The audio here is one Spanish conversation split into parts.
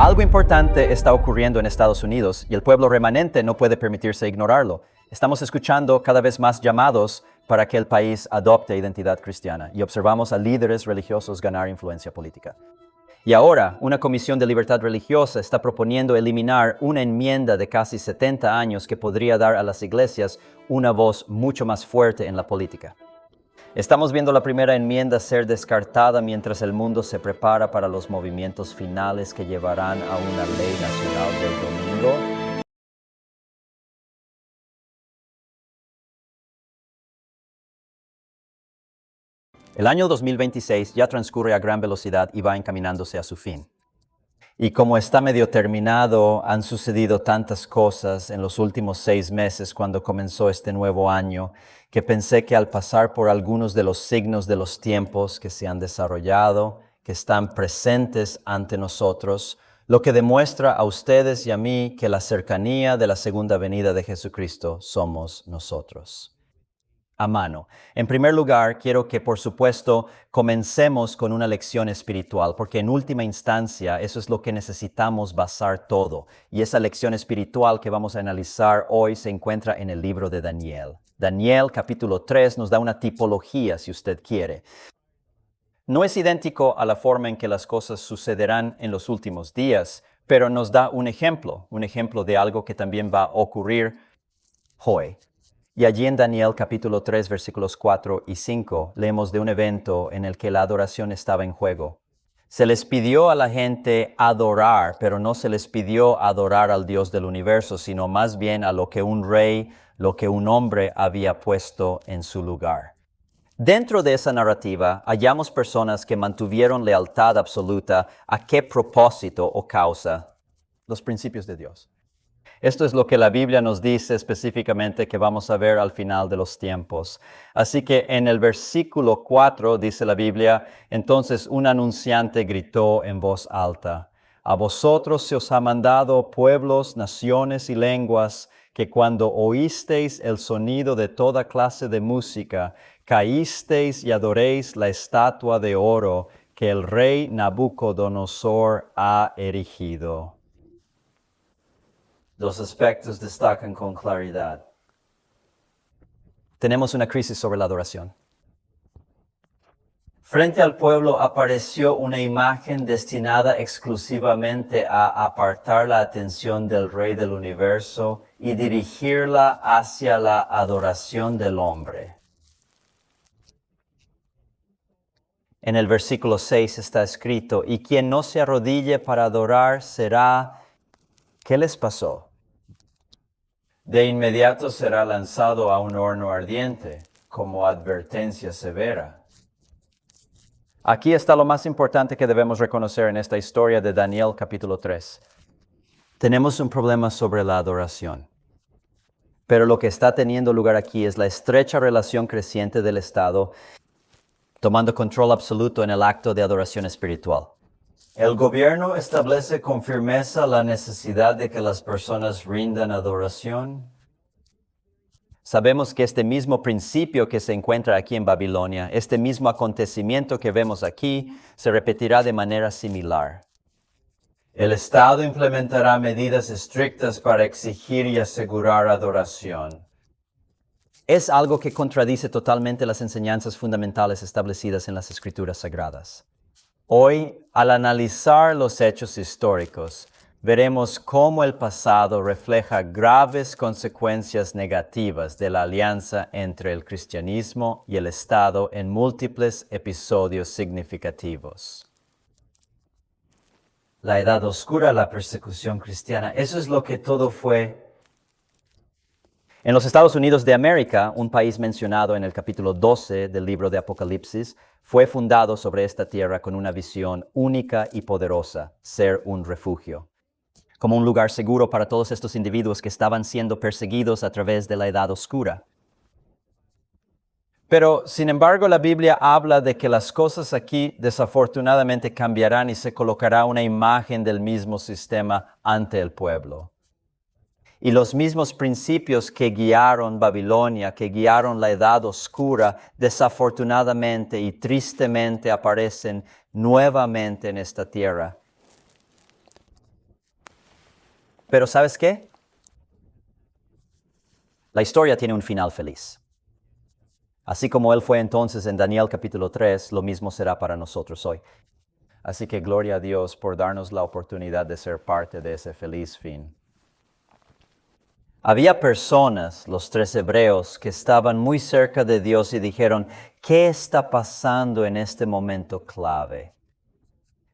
Algo importante está ocurriendo en Estados Unidos y el pueblo remanente no puede permitirse ignorarlo. Estamos escuchando cada vez más llamados para que el país adopte identidad cristiana y observamos a líderes religiosos ganar influencia política. Y ahora, una comisión de libertad religiosa está proponiendo eliminar una enmienda de casi 70 años que podría dar a las iglesias una voz mucho más fuerte en la política. Estamos viendo la primera enmienda ser descartada mientras el mundo se prepara para los movimientos finales que llevarán a una ley nacional del domingo. El año 2026 ya transcurre a gran velocidad y va encaminándose a su fin. Y como está medio terminado, han sucedido tantas cosas en los últimos 6 meses cuando comenzó este nuevo año, que pensé que al pasar por algunos de los signos de los tiempos que se han desarrollado, que están presentes ante nosotros, lo que demuestra a ustedes y a mí que la cercanía de la segunda venida de Jesucristo somos nosotros. A mano. En primer lugar, quiero que, por supuesto, comencemos con una lección espiritual, porque en última instancia eso es lo que necesitamos basar todo. Y esa lección espiritual que vamos a analizar hoy se encuentra en el libro de Daniel. Daniel, capítulo 3, nos da una tipología, si usted quiere. No es idéntico a la forma en que las cosas sucederán en los últimos días, pero nos da un ejemplo de algo que también va a ocurrir hoy. Y allí en Daniel capítulo 3 versículos 4 y 5 leemos de un evento en el que la adoración estaba en juego. Se les pidió a la gente adorar, pero no se les pidió adorar al Dios del universo, sino más bien a lo que un rey, lo que un hombre había puesto en su lugar. Dentro de esa narrativa hallamos personas que mantuvieron lealtad absoluta a qué propósito o causa: los principios de Dios. Esto es lo que la Biblia nos dice específicamente que vamos a ver al final de los tiempos. Así que en el versículo 4 dice la Biblia: entonces un anunciante gritó en voz alta: a vosotros se os ha mandado, pueblos, naciones y lenguas, que cuando oísteis el sonido de toda clase de música, caísteis y adoréis la estatua de oro que el rey Nabucodonosor ha erigido. Los aspectos destacan con claridad. Tenemos una crisis sobre la adoración. Frente al pueblo apareció una imagen destinada exclusivamente a apartar la atención del Rey del Universo y dirigirla hacia la adoración del hombre. En el versículo 6 está escrito: y quien no se arrodille para adorar será... ¿Qué les pasó? De inmediato será lanzado a un horno ardiente, como advertencia severa. Aquí está lo más importante que debemos reconocer en esta historia de Daniel capítulo 3. Tenemos un problema sobre la adoración. Pero lo que está teniendo lugar aquí es la estrecha relación creciente del Estado, tomando control absoluto en el acto de adoración espiritual. El gobierno establece con firmeza la necesidad de que las personas rindan adoración. Sabemos que este mismo principio que se encuentra aquí en Babilonia, este mismo acontecimiento que vemos aquí, se repetirá de manera similar. El Estado implementará medidas estrictas para exigir y asegurar adoración. Es algo que contradice totalmente las enseñanzas fundamentales establecidas en las Escrituras Sagradas. Hoy, al analizar los hechos históricos, veremos cómo el pasado refleja graves consecuencias negativas de la alianza entre el cristianismo y el Estado en múltiples episodios significativos. La Edad Oscura, la persecución cristiana, eso es lo que todo fue. En los Estados Unidos de América, un país mencionado en el capítulo 12 del libro de Apocalipsis, fue fundado sobre esta tierra con una visión única y poderosa: ser un refugio, como un lugar seguro para todos estos individuos que estaban siendo perseguidos a través de la Edad Oscura. Pero, sin embargo, la Biblia habla de que las cosas aquí desafortunadamente cambiarán y se colocará una imagen del mismo sistema ante el pueblo. Y los mismos principios que guiaron Babilonia, que guiaron la Edad Oscura, desafortunadamente y tristemente aparecen nuevamente en esta tierra. Pero ¿sabes qué? La historia tiene un final feliz. Así como Él fue entonces en Daniel capítulo 3, lo mismo será para nosotros hoy. Así que gloria a Dios por darnos la oportunidad de ser parte de ese feliz fin. Había personas, los 3 hebreos, que estaban muy cerca de Dios y dijeron, ¿qué está pasando en este momento clave?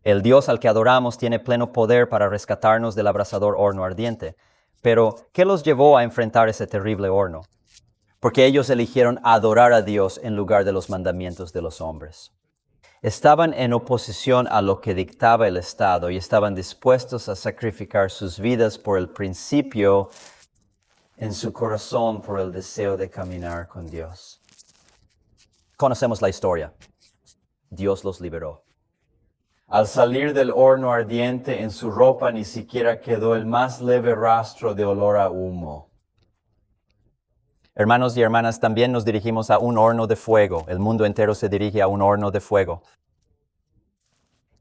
El Dios al que adoramos tiene pleno poder para rescatarnos del abrasador horno ardiente. Pero, ¿qué los llevó a enfrentar ese terrible horno? Porque ellos eligieron adorar a Dios en lugar de los mandamientos de los hombres. Estaban en oposición a lo que dictaba el Estado y estaban dispuestos a sacrificar sus vidas por el principio en su corazón, por el deseo de caminar con Dios. Conocemos la historia. Dios los liberó. Al salir del horno ardiente, en su ropa ni siquiera quedó el más leve rastro de olor a humo. Hermanos y hermanas, también nos dirigimos a un horno de fuego. El mundo entero se dirige a un horno de fuego.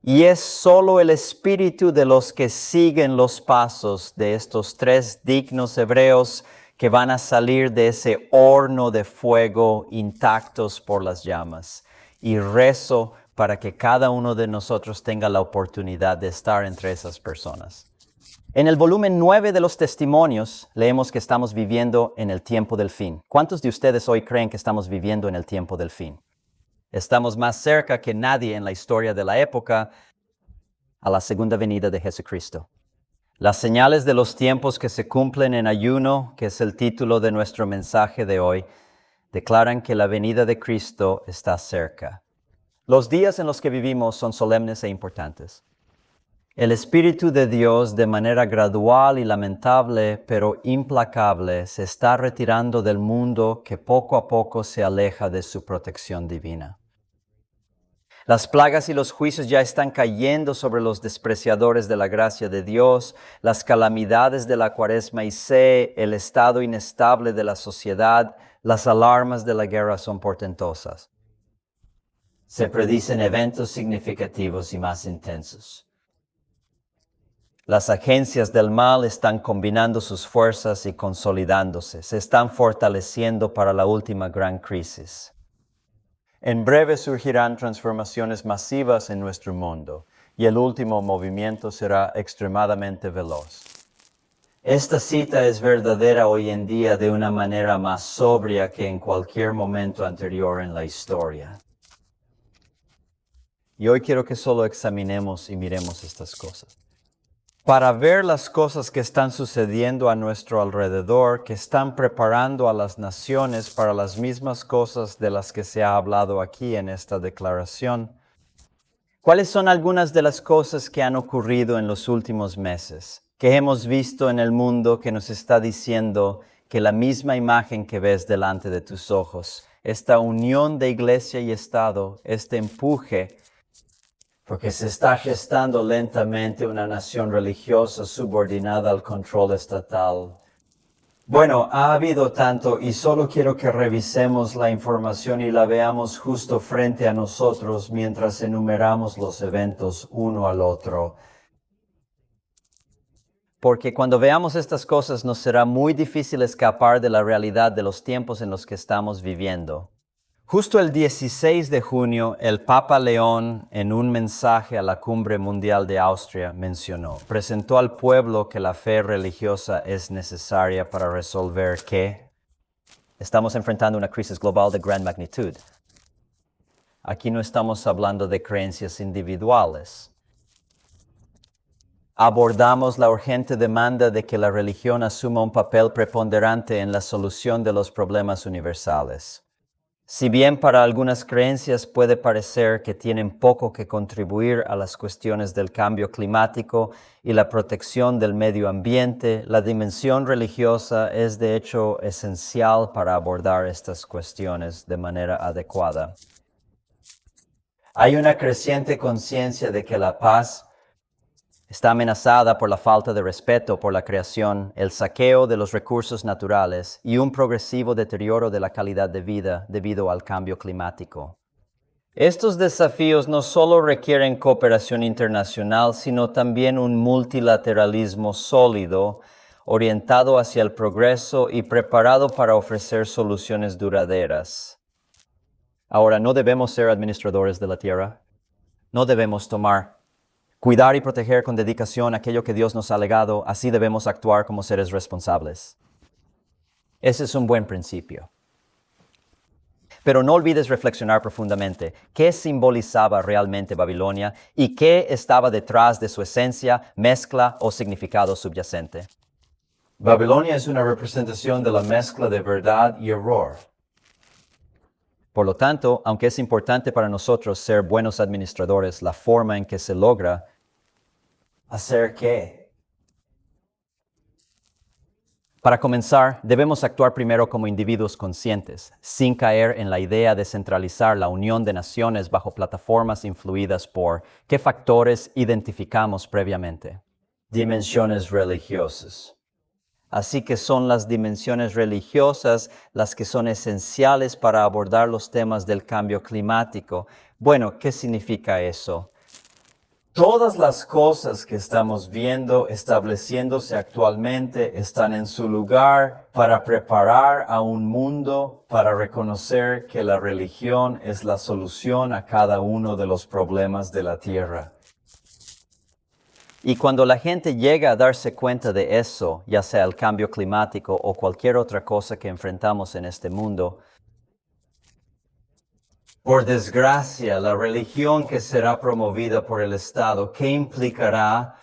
Y es solo el espíritu de los que siguen los pasos de estos 3 dignos hebreos que van a salir de ese horno de fuego intactos por las llamas. Y rezo para que cada uno de nosotros tenga la oportunidad de estar entre esas personas. En el volumen 9 de los testimonios leemos que estamos viviendo en el tiempo del fin. ¿Cuántos de ustedes hoy creen que estamos viviendo en el tiempo del fin? Estamos más cerca que nadie en la historia de la época a la segunda venida de Jesucristo. Las señales de los tiempos que se cumplen en ayuno, que es el título de nuestro mensaje de hoy, declaran que la venida de Cristo está cerca. Los días en los que vivimos son solemnes e importantes. El Espíritu de Dios, de manera gradual y lamentable, pero implacable, se está retirando del mundo que poco a poco se aleja de su protección divina. Las plagas y los juicios ya están cayendo sobre los despreciadores de la gracia de Dios. Las calamidades de la Cuaresma y el estado inestable de la sociedad, las alarmas de la guerra son portentosas. Se predicen eventos significativos y más intensos. Las agencias del mal están combinando sus fuerzas y consolidándose. Se están fortaleciendo para la última gran crisis. En breve surgirán transformaciones masivas en nuestro mundo y el último movimiento será extremadamente veloz. Esta cita es verdadera hoy en día de una manera más sobria que en cualquier momento anterior en la historia. Y hoy quiero que solo examinemos y miremos estas cosas. Para ver las cosas que están sucediendo a nuestro alrededor, que están preparando a las naciones para las mismas cosas de las que se ha hablado aquí en esta declaración. ¿Cuáles son algunas de las cosas que han ocurrido en los últimos meses, que hemos visto en el mundo que nos está diciendo que la misma imagen que ves delante de tus ojos, esta unión de iglesia y Estado, este empuje, porque se está gestando lentamente una nación religiosa subordinada al control estatal? Bueno, ha habido tanto y solo quiero que revisemos la información y la veamos justo frente a nosotros mientras enumeramos los eventos uno al otro. Porque cuando veamos estas cosas nos será muy difícil escapar de la realidad de los tiempos en los que estamos viviendo. Justo el 16 de junio, el Papa León, en un mensaje a la Cumbre Mundial de Austria, presentó al pueblo que la fe religiosa es necesaria para resolver que estamos enfrentando una crisis global de gran magnitud. Aquí no estamos hablando de creencias individuales. Abordamos la urgente demanda de que la religión asuma un papel preponderante en la solución de los problemas universales. Si bien para algunas creencias puede parecer que tienen poco que contribuir a las cuestiones del cambio climático y la protección del medio ambiente, la dimensión religiosa es de hecho esencial para abordar estas cuestiones de manera adecuada. Hay una creciente conciencia de que la paz está amenazada por la falta de respeto por la creación, el saqueo de los recursos naturales y un progresivo deterioro de la calidad de vida debido al cambio climático. Estos desafíos no solo requieren cooperación internacional, sino también un multilateralismo sólido orientado hacia el progreso y preparado para ofrecer soluciones duraderas. Ahora, no debemos ser administradores de la tierra. No debemos cuidar y proteger con dedicación aquello que Dios nos ha legado. Así debemos actuar como seres responsables. Ese es un buen principio. Pero no olvides reflexionar profundamente qué simbolizaba realmente Babilonia y qué estaba detrás de su esencia, mezcla o significado subyacente. Babilonia es una representación de la mezcla de verdad y error. Por lo tanto, aunque es importante para nosotros ser buenos administradores, la forma en que se logra, ¿hacer qué? Para comenzar, debemos actuar primero como individuos conscientes, sin caer en la idea de centralizar la unión de naciones bajo plataformas influidas por ¿qué factores identificamos previamente? Dimensiones religiosas. Así que son las dimensiones religiosas las que son esenciales para abordar los temas del cambio climático. Bueno, ¿qué significa eso? Todas las cosas que estamos viendo estableciéndose actualmente están en su lugar para preparar a un mundo para reconocer que la religión es la solución a cada uno de los problemas de la tierra. Y cuando la gente llega a darse cuenta de eso, ya sea el cambio climático o cualquier otra cosa que enfrentamos en este mundo, por desgracia, la religión que será promovida por el Estado, ¿qué implicará?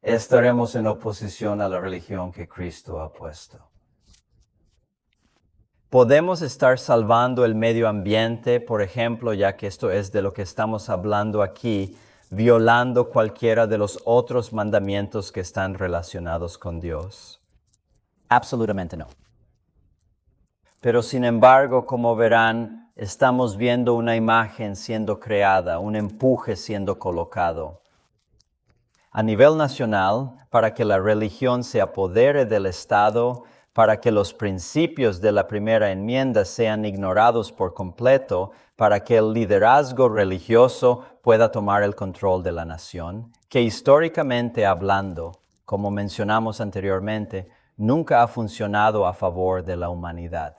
Estaremos en oposición a la religión que Cristo ha puesto. Podemos estar salvando el medio ambiente, por ejemplo, ya que esto es de lo que estamos hablando aquí, violando cualquiera de los otros mandamientos que están relacionados con Dios. Absolutamente no. Pero sin embargo, como verán, estamos viendo una imagen siendo creada, un empuje siendo colocado. A nivel nacional, para que la religión se apodere del Estado, para que los principios de la primera enmienda sean ignorados por completo, para que el liderazgo religioso pueda tomar el control de la nación, que históricamente hablando, como mencionamos anteriormente, nunca ha funcionado a favor de la humanidad.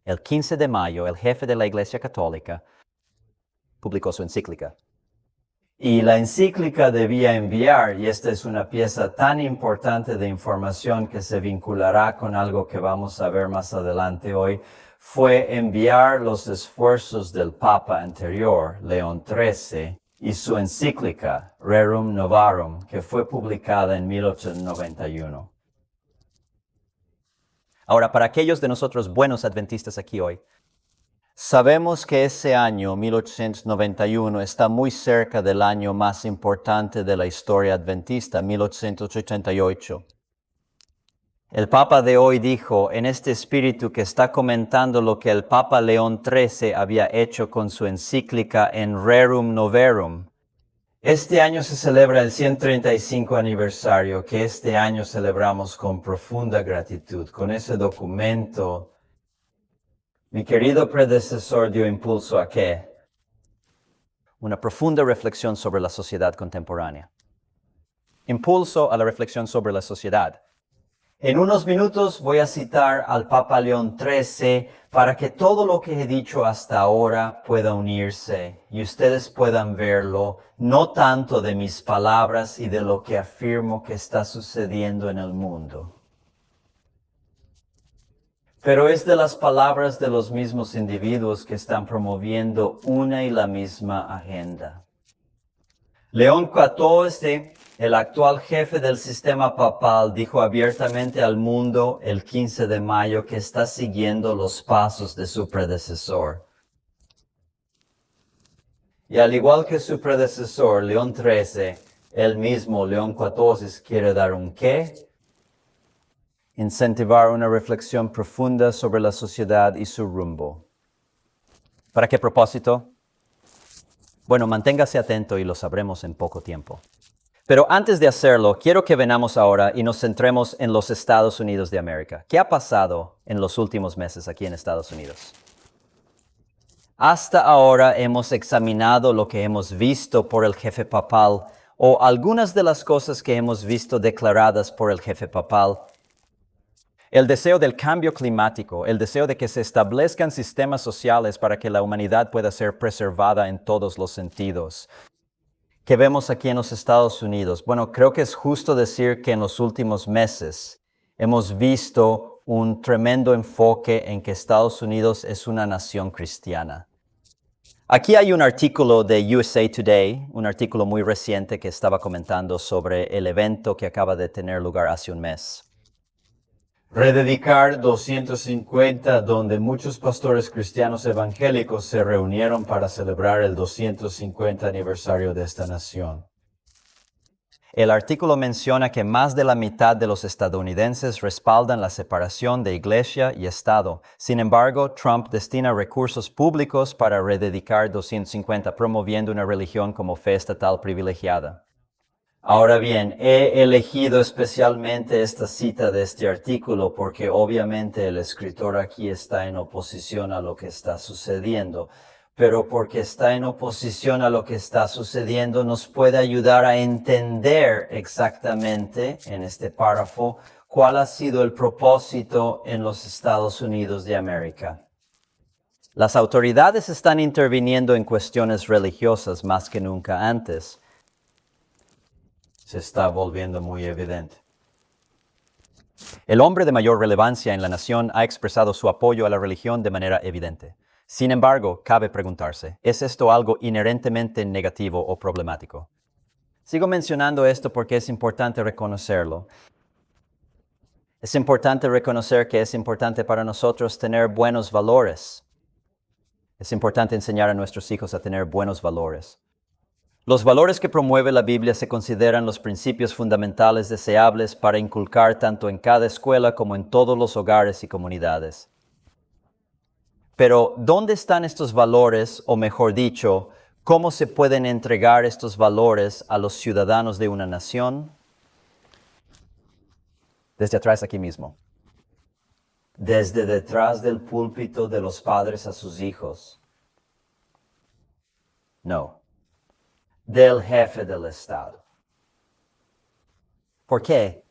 El 15 de mayo, el jefe de la Iglesia Católica publicó su encíclica. Y la encíclica debía enviar, y esta es una pieza tan importante de información que se vinculará con algo que vamos a ver más adelante hoy, fue enviar los esfuerzos del Papa anterior, León XIII, y su encíclica, Rerum Novarum, que fue publicada en 1891. Ahora, para aquellos de nosotros buenos adventistas aquí hoy, sabemos que ese año, 1891, está muy cerca del año más importante de la historia adventista, 1888. El Papa de hoy dijo, en este espíritu que está comentando lo que el Papa León XIII había hecho con su encíclica en Rerum Novarum. Este año se celebra el 135 aniversario, que este año celebramos con profunda gratitud. Con ese documento, mi querido predecesor dio impulso a ¿qué? Una profunda reflexión sobre la sociedad contemporánea. Impulso a la reflexión sobre la sociedad. En unos minutos voy a citar al Papa León XIII para que todo lo que he dicho hasta ahora pueda unirse y ustedes puedan verlo, no tanto de mis palabras y de lo que afirmo que está sucediendo en el mundo, pero es de las palabras de los mismos individuos que están promoviendo una y la misma agenda. León XIV, el actual jefe del sistema papal, dijo abiertamente al mundo el 15 de mayo que está siguiendo los pasos de su predecesor. Y al igual que su predecesor, León XIII, él mismo, León XIV, quiere dar un ¿qué? Incentivar una reflexión profunda sobre la sociedad y su rumbo. ¿Para qué propósito? Bueno, manténgase atento y lo sabremos en poco tiempo. Pero antes de hacerlo, quiero que venamos ahora y nos centremos en los Estados Unidos de América. ¿Qué ha pasado en los últimos meses aquí en Estados Unidos? Hasta ahora hemos examinado lo que hemos visto por el jefe papal o algunas de las cosas que hemos visto declaradas por el jefe papal. El deseo del cambio climático, el deseo de que se establezcan sistemas sociales para que la humanidad pueda ser preservada en todos los sentidos. ¿Qué vemos aquí en los Estados Unidos? Bueno, creo que es justo decir que en los últimos meses hemos visto un tremendo enfoque en que Estados Unidos es una nación cristiana. Aquí hay un artículo de USA Today, un artículo muy reciente que estaba comentando sobre el evento que acaba de tener lugar hace un mes. Rededicar 250, donde muchos pastores cristianos evangélicos se reunieron para celebrar el 250 aniversario de esta nación. El artículo menciona que más de la mitad de los estadounidenses respaldan la separación de iglesia y Estado. Sin embargo, Trump destina recursos públicos para rededicar 250, promoviendo una religión como fe estatal privilegiada. Ahora bien, he elegido especialmente esta cita de este artículo porque obviamente el escritor aquí está en oposición a lo que está sucediendo, pero porque está en oposición a lo que está sucediendo nos puede ayudar a entender exactamente en este párrafo cuál ha sido el propósito en los Estados Unidos de América. Las autoridades están interviniendo en cuestiones religiosas más que nunca antes. Se está volviendo muy evidente. El hombre de mayor relevancia en la nación ha expresado su apoyo a la religión de manera evidente. Sin embargo, cabe preguntarse, ¿es esto algo inherentemente negativo o problemático? Sigo mencionando esto porque es importante reconocerlo. Es importante reconocer que es importante para nosotros tener buenos valores. Es importante enseñar a nuestros hijos a tener buenos valores. Los valores que promueve la Biblia se consideran los principios fundamentales deseables para inculcar tanto en cada escuela como en todos los hogares y comunidades. Pero, ¿dónde están estos valores? O mejor dicho, ¿cómo se pueden entregar estos valores a los ciudadanos de una nación? Desde atrás aquí mismo. Desde detrás del púlpito de los padres a sus hijos. No. Del jefe del Estado. ¿Por qué?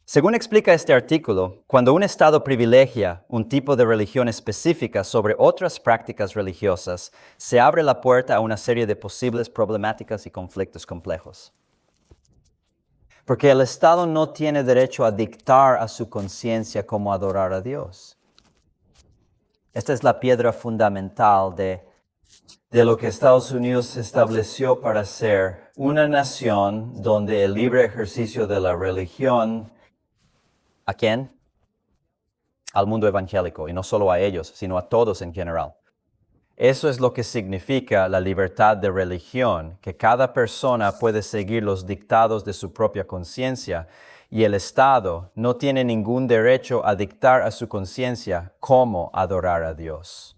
Según explica este artículo, cuando un Estado privilegia un tipo de religión específica sobre otras prácticas religiosas, se abre la puerta a una serie de posibles problemáticas y conflictos complejos. Porque el Estado no tiene derecho a dictar a su conciencia cómo adorar a Dios. Esta es la piedra fundamental de lo que Estados Unidos estableció para ser una nación donde el libre ejercicio de la religión, ¿a quién? Al mundo evangélico, y no solo a ellos, sino a todos en general. Eso es lo que significa la libertad de religión, que cada persona puede seguir los dictados de su propia conciencia y el Estado no tiene ningún derecho a dictar a su conciencia cómo adorar a Dios.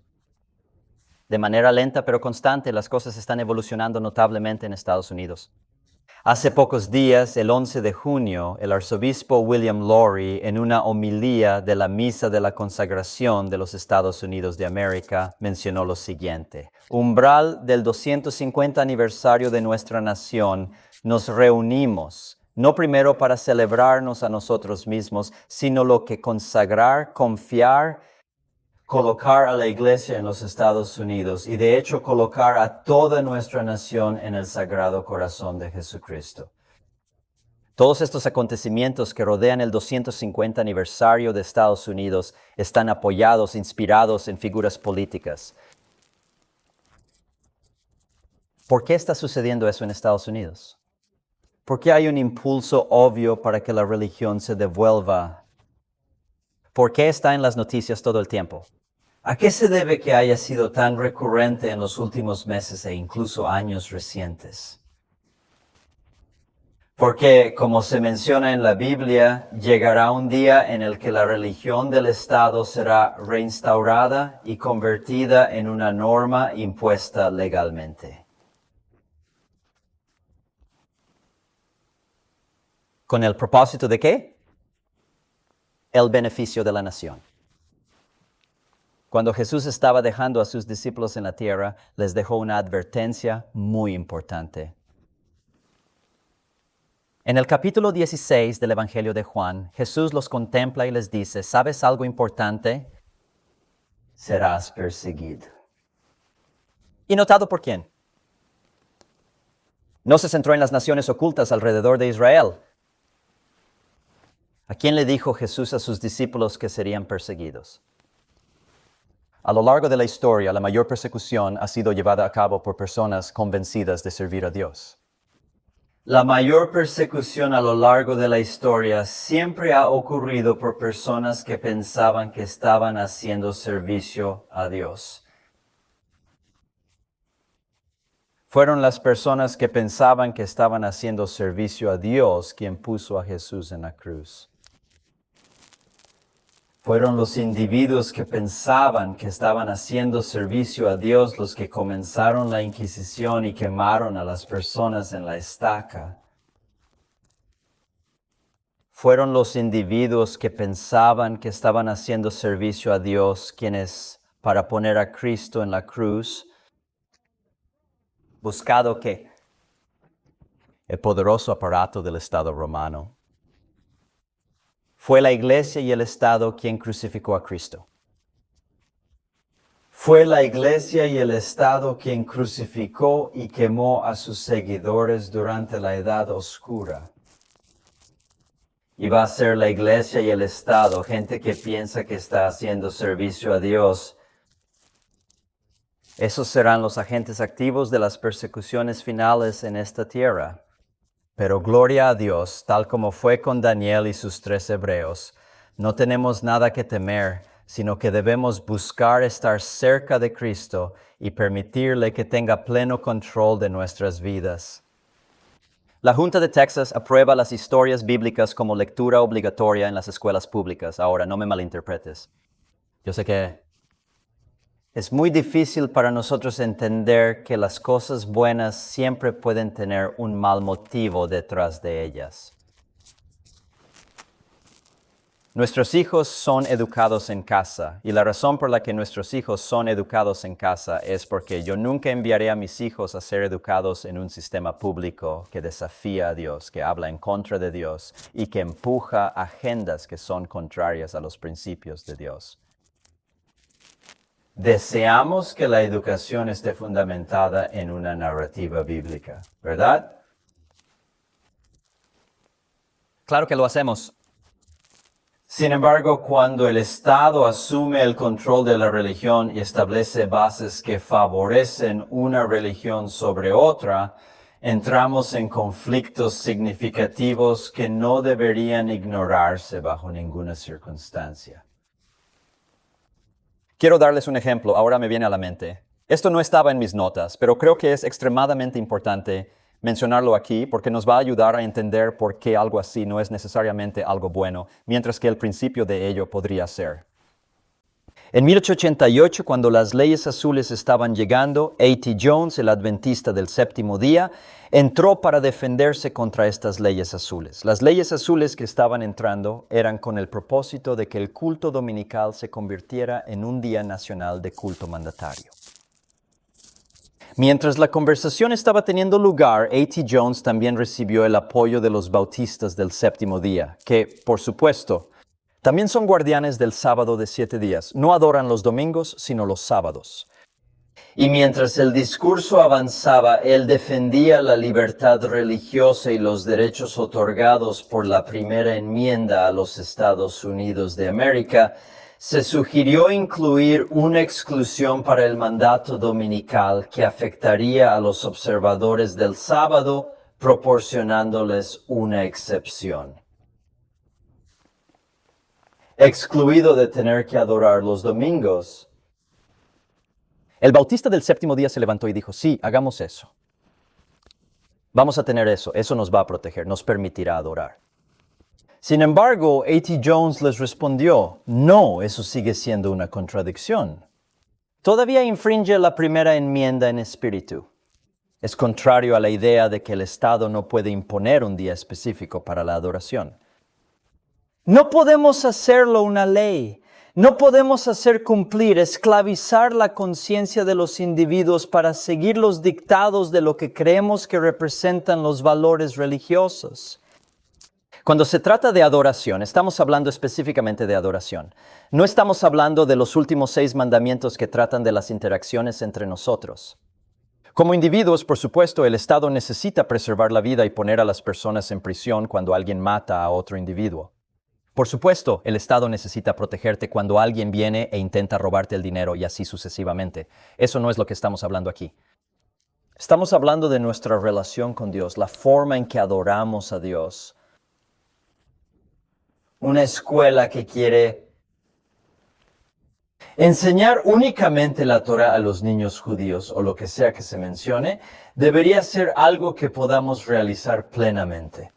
De manera lenta pero constante, las cosas están evolucionando notablemente en Estados Unidos. Hace pocos días, el 11 de junio, el arzobispo William Lori, en una homilía de la Misa de la Consagración de los Estados Unidos de América, mencionó lo siguiente: umbral del 250 aniversario de nuestra nación, nos reunimos, no primero para celebrarnos a nosotros mismos, sino lo que consagrar, confiar, colocar a la iglesia en los Estados Unidos y de hecho colocar a toda nuestra nación en el Sagrado Corazón de Jesucristo. Todos estos acontecimientos que rodean el 250 aniversario de Estados Unidos están apoyados, inspirados en figuras políticas. ¿Por qué está sucediendo eso en Estados Unidos? ¿Por qué hay un impulso obvio para que la religión se devuelva? ¿Por qué está en las noticias todo el tiempo? ¿A qué se debe que haya sido tan recurrente en los últimos meses e incluso años recientes? Porque, como se menciona en la Biblia, llegará un día en el que la religión del Estado será reinstaurada y convertida en una norma impuesta legalmente. ¿Con el propósito de qué? El beneficio de la nación. Cuando Jesús estaba dejando a sus discípulos en la tierra, les dejó una advertencia muy importante. En el capítulo 16 del Evangelio de Juan, Jesús los contempla y les dice, ¿sabes algo importante? Serás perseguido. ¿Y notado por quién? No se centró en las naciones ocultas alrededor de Israel. ¿A quién le dijo Jesús a sus discípulos que serían perseguidos? A lo largo de la historia, la mayor persecución ha sido llevada a cabo por personas convencidas de servir a Dios. La mayor persecución a lo largo de la historia siempre ha ocurrido por personas que pensaban que estaban haciendo servicio a Dios. Fueron las personas que pensaban que estaban haciendo servicio a Dios quien puso a Jesús en la cruz. Fueron los individuos que pensaban que estaban haciendo servicio a Dios los que comenzaron la Inquisición y quemaron a las personas en la estaca. Fueron los individuos que pensaban que estaban haciendo servicio a Dios quienes, para poner a Cristo en la cruz, buscado ¿qué? El poderoso aparato del Estado romano. Fue la Iglesia y el Estado quien crucificó a Cristo. Fue la Iglesia y el Estado quien crucificó y quemó a sus seguidores durante la Edad Oscura. Y va a ser la Iglesia y el Estado, gente que piensa que está haciendo servicio a Dios. Esos serán los agentes activos de las persecuciones finales en esta tierra. Pero gloria a Dios, tal como fue con Daniel y sus 3 hebreos, no tenemos nada que temer, sino que debemos buscar estar cerca de Cristo y permitirle que tenga pleno control de nuestras vidas. La Junta de Texas aprueba las historias bíblicas como lectura obligatoria en las escuelas públicas. Ahora, no me malinterpretes. Yo sé que es muy difícil para nosotros entender que las cosas buenas siempre pueden tener un mal motivo detrás de ellas. Nuestros hijos son educados en casa, y la razón por la que nuestros hijos son educados en casa es porque yo nunca enviaré a mis hijos a ser educados en un sistema público que desafía a Dios, que habla en contra de Dios y que empuja agendas que son contrarias a los principios de Dios. Deseamos que la educación esté fundamentada en una narrativa bíblica, ¿verdad? Claro que lo hacemos. Sin embargo, cuando el Estado asume el control de la religión y establece bases que favorecen una religión sobre otra, entramos en conflictos significativos que no deberían ignorarse bajo ninguna circunstancia. Quiero darles un ejemplo, ahora me viene a la mente. Esto no estaba en mis notas, pero creo que es extremadamente importante mencionarlo aquí porque nos va a ayudar a entender por qué algo así no es necesariamente algo bueno, mientras que el principio de ello podría ser. En 1888, cuando las leyes azules estaban llegando, A.T. Jones, el adventista del séptimo día, entró para defenderse contra estas leyes azules. Las leyes azules que estaban entrando eran con el propósito de que el culto dominical se convirtiera en un día nacional de culto mandatario. Mientras la conversación estaba teniendo lugar, A.T. Jones también recibió el apoyo de los bautistas del séptimo día, que, por supuesto, también son guardianes del sábado de 7 días. No adoran los domingos, sino los sábados. Y mientras el discurso avanzaba, él defendía la libertad religiosa y los derechos otorgados por la primera enmienda a los Estados Unidos de América. Se sugirió incluir una exclusión para el mandato dominical que afectaría a los observadores del sábado, proporcionándoles una excepción. Excluido de tener que adorar los domingos. El bautista del séptimo día se levantó y dijo, sí, hagamos eso. Vamos a tener eso nos va a proteger, nos permitirá adorar. Sin embargo, A.T. Jones les respondió, no, eso sigue siendo una contradicción. Todavía infringe la primera enmienda en espíritu. Es contrario a la idea de que el Estado no puede imponer un día específico para la adoración. No podemos hacerlo una ley. No podemos hacer cumplir, esclavizar la conciencia de los individuos para seguir los dictados de lo que creemos que representan los valores religiosos. Cuando se trata de adoración, estamos hablando específicamente de adoración. No estamos hablando de los últimos 6 mandamientos que tratan de las interacciones entre nosotros. Como individuos, por supuesto, el Estado necesita preservar la vida y poner a las personas en prisión cuando alguien mata a otro individuo. Por supuesto, el Estado necesita protegerte cuando alguien viene e intenta robarte el dinero y así sucesivamente. Eso no es lo que estamos hablando aquí. Estamos hablando de nuestra relación con Dios, la forma en que adoramos a Dios. Una escuela que quiere enseñar únicamente la Torá a los niños judíos o lo que sea que se mencione, debería ser algo que podamos realizar plenamente.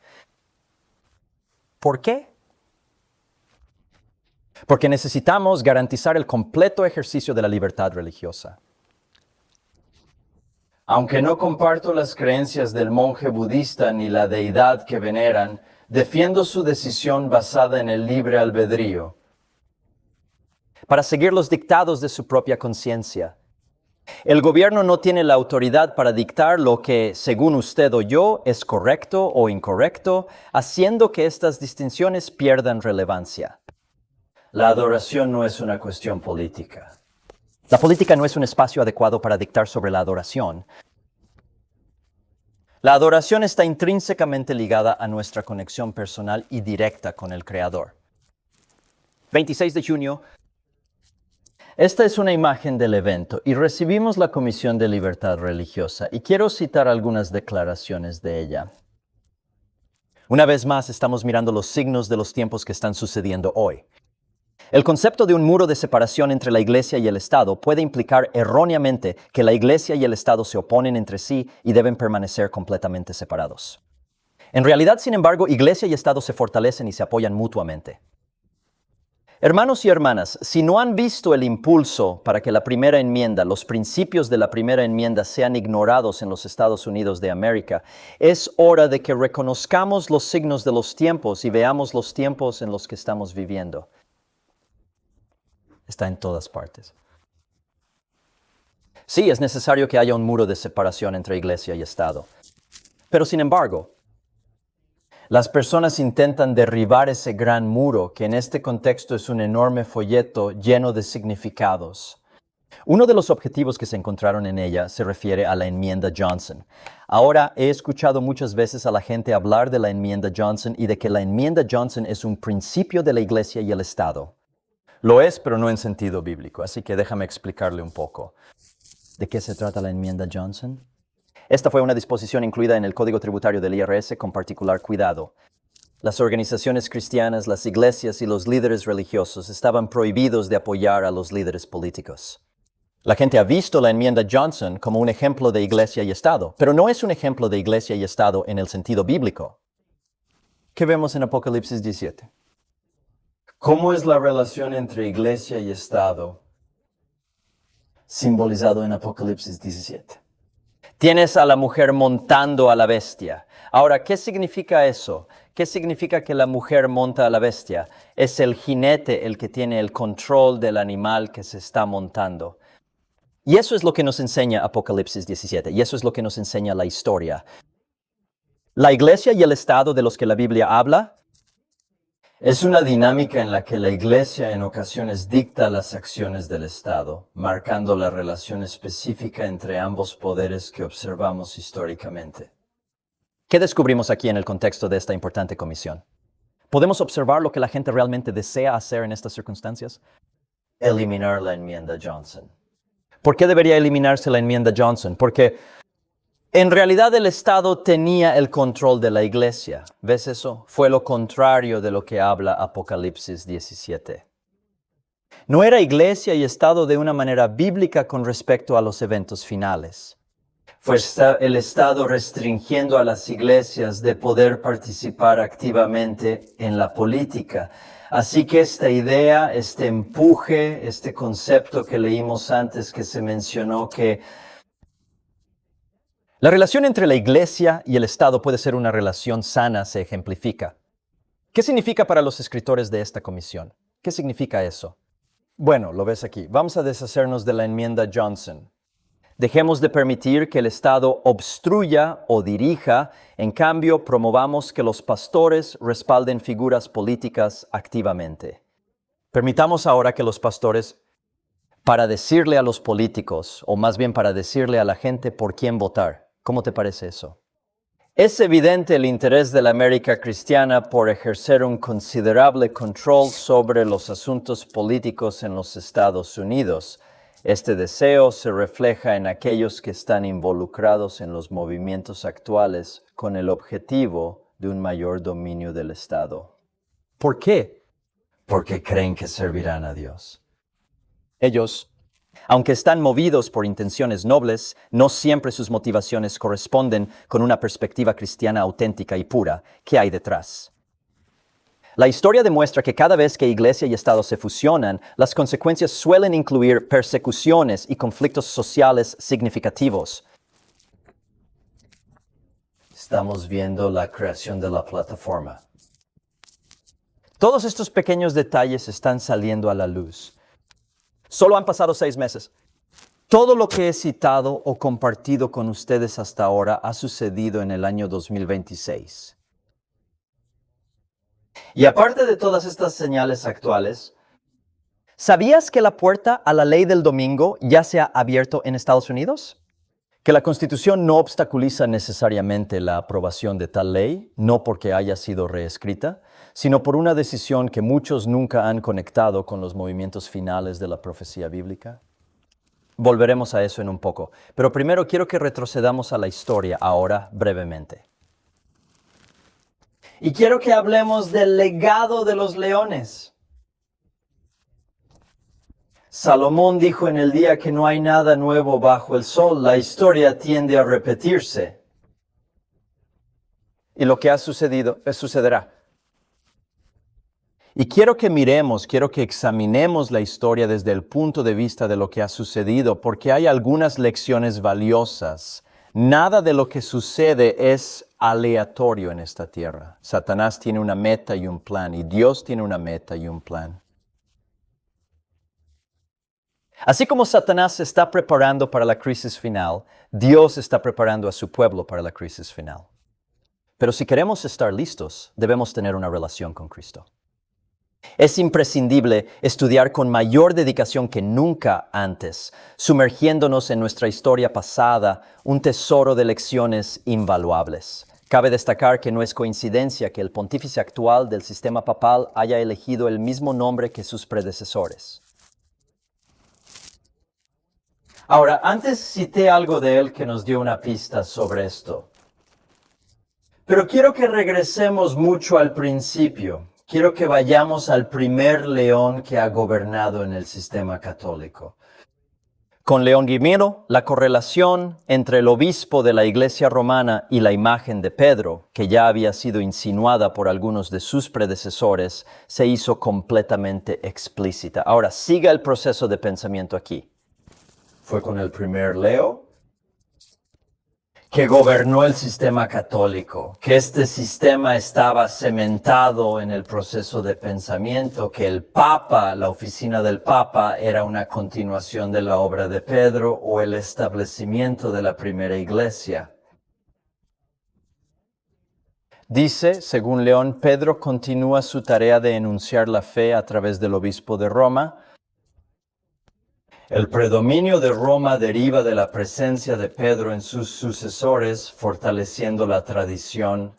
¿Por qué? Porque necesitamos garantizar el completo ejercicio de la libertad religiosa. Aunque no comparto las creencias del monje budista ni la deidad que veneran, defiendo su decisión basada en el libre albedrío, para seguir los dictados de su propia conciencia. El gobierno no tiene la autoridad para dictar lo que, según usted o yo, es correcto o incorrecto, haciendo que estas distinciones pierdan relevancia. La adoración no es una cuestión política. La política no es un espacio adecuado para dictar sobre la adoración. La adoración está intrínsecamente ligada a nuestra conexión personal y directa con el Creador. 26 de junio. Esta es una imagen del evento y recibimos la Comisión de Libertad Religiosa y quiero citar algunas declaraciones de ella. Una vez más estamos mirando los signos de los tiempos que están sucediendo hoy. El concepto de un muro de separación entre la Iglesia y el Estado puede implicar erróneamente que la Iglesia y el Estado se oponen entre sí y deben permanecer completamente separados. En realidad, sin embargo, Iglesia y Estado se fortalecen y se apoyan mutuamente. Hermanos y hermanas, si no han visto el impulso para que la primera enmienda, los principios de la primera enmienda sean ignorados en los Estados Unidos de América, es hora de que reconozcamos los signos de los tiempos y veamos los tiempos en los que estamos viviendo. Está en todas partes. Sí, es necesario que haya un muro de separación entre Iglesia y Estado. Pero sin embargo, las personas intentan derribar ese gran muro, que en este contexto es un enorme folleto lleno de significados. Uno de los objetivos que se encontraron en ella se refiere a la enmienda Johnson. Ahora he escuchado muchas veces a la gente hablar de la enmienda Johnson y de que la enmienda Johnson es un principio de la Iglesia y el Estado. Lo es, pero no en sentido bíblico, así que déjame explicarle un poco. ¿De qué se trata la enmienda Johnson? Esta fue una disposición incluida en el Código Tributario del IRS con particular cuidado. Las organizaciones cristianas, las iglesias y los líderes religiosos estaban prohibidos de apoyar a los líderes políticos. La gente ha visto la enmienda Johnson como un ejemplo de iglesia y Estado, pero no es un ejemplo de iglesia y Estado en el sentido bíblico. ¿Qué vemos en Apocalipsis 17? ¿Cómo es la relación entre iglesia y Estado simbolizado en Apocalipsis 17? Tienes a la mujer montando a la bestia. Ahora, ¿qué significa eso? ¿Qué significa que la mujer monta a la bestia? Es el jinete el que tiene el control del animal que se está montando. Y eso es lo que nos enseña Apocalipsis 17, y eso es lo que nos enseña la historia. La iglesia y el Estado de los que la Biblia habla es una dinámica en la que la Iglesia en ocasiones dicta las acciones del Estado, marcando la relación específica entre ambos poderes que observamos históricamente. ¿Qué descubrimos aquí en el contexto de esta importante comisión? ¿Podemos observar lo que la gente realmente desea hacer en estas circunstancias? Eliminar la enmienda Johnson. ¿Por qué debería eliminarse la enmienda Johnson? Porque en realidad el Estado tenía el control de la Iglesia. ¿Ves eso? Fue lo contrario de lo que habla Apocalipsis 17. No era Iglesia y Estado de una manera bíblica con respecto a los eventos finales. Fue el Estado restringiendo a las iglesias de poder participar activamente en la política. Así que esta idea, este empuje, este concepto que leímos antes que se mencionó que la relación entre la Iglesia y el Estado puede ser una relación sana, se ejemplifica. ¿Qué significa para los escritores de esta comisión? ¿Qué significa eso? Bueno, lo ves aquí. Vamos a deshacernos de la enmienda Johnson. Dejemos de permitir que el Estado obstruya o dirija, en cambio promovamos que los pastores respalden figuras políticas activamente. Permitamos ahora que los pastores, para decirle a los políticos, o más bien para decirle a la gente por quién votar. ¿Cómo te parece eso? Es evidente el interés de la América cristiana por ejercer un considerable control sobre los asuntos políticos en los Estados Unidos. Este deseo se refleja en aquellos que están involucrados en los movimientos actuales con el objetivo de un mayor dominio del Estado. ¿Por qué? Porque creen que servirán a Dios. Ellos, aunque están movidos por intenciones nobles, no siempre sus motivaciones corresponden con una perspectiva cristiana auténtica y pura. ¿Qué hay detrás? La historia demuestra que cada vez que Iglesia y Estado se fusionan, las consecuencias suelen incluir persecuciones y conflictos sociales significativos. Estamos viendo la creación de la plataforma. Todos estos pequeños detalles están saliendo a la luz. Solo han pasado 6 meses. Todo lo que he citado o compartido con ustedes hasta ahora ha sucedido en el año 2026. Y aparte de todas estas señales actuales, ¿sabías que la puerta a la ley del domingo ya se ha abierto en Estados Unidos? Que la Constitución no obstaculiza necesariamente la aprobación de tal ley, no porque haya sido reescrita, sino por una decisión que muchos nunca han conectado con los movimientos finales de la profecía bíblica. Volveremos a eso en un poco, pero primero quiero que retrocedamos a la historia ahora brevemente. Y quiero que hablemos del legado de los leones. Salomón dijo en el día que no hay nada nuevo bajo el sol, la historia tiende a repetirse. Y lo que ha sucedido, sucederá. Y quiero que examinemos la historia desde el punto de vista de lo que ha sucedido, porque hay algunas lecciones valiosas. Nada de lo que sucede es aleatorio en esta tierra. Satanás tiene una meta y un plan, y Dios tiene una meta y un plan. Así como Satanás se está preparando para la crisis final, Dios está preparando a su pueblo para la crisis final. Pero si queremos estar listos, debemos tener una relación con Cristo. Es imprescindible estudiar con mayor dedicación que nunca antes, sumergiéndonos en nuestra historia pasada, un tesoro de lecciones invaluables. Cabe destacar que no es coincidencia que el pontífice actual del sistema papal haya elegido el mismo nombre que sus predecesores. Ahora, antes cité algo de él que nos dio una pista sobre esto. Pero quiero que regresemos mucho al principio. Quiero que vayamos al primer león que ha gobernado en el sistema católico. Con León I, la correlación entre el obispo de la Iglesia romana y la imagen de Pedro, que ya había sido insinuada por algunos de sus predecesores, se hizo completamente explícita. Ahora, siga el proceso de pensamiento aquí. Fue con el primer Leo que gobernó el sistema católico, que este sistema estaba cementado en el proceso de pensamiento, que el Papa, la oficina del Papa, era una continuación de la obra de Pedro o el establecimiento de la primera iglesia. Dice, según León, Pedro continúa su tarea de enunciar la fe a través del obispo de Roma. El predominio de Roma deriva de la presencia de Pedro en sus sucesores, fortaleciendo la tradición.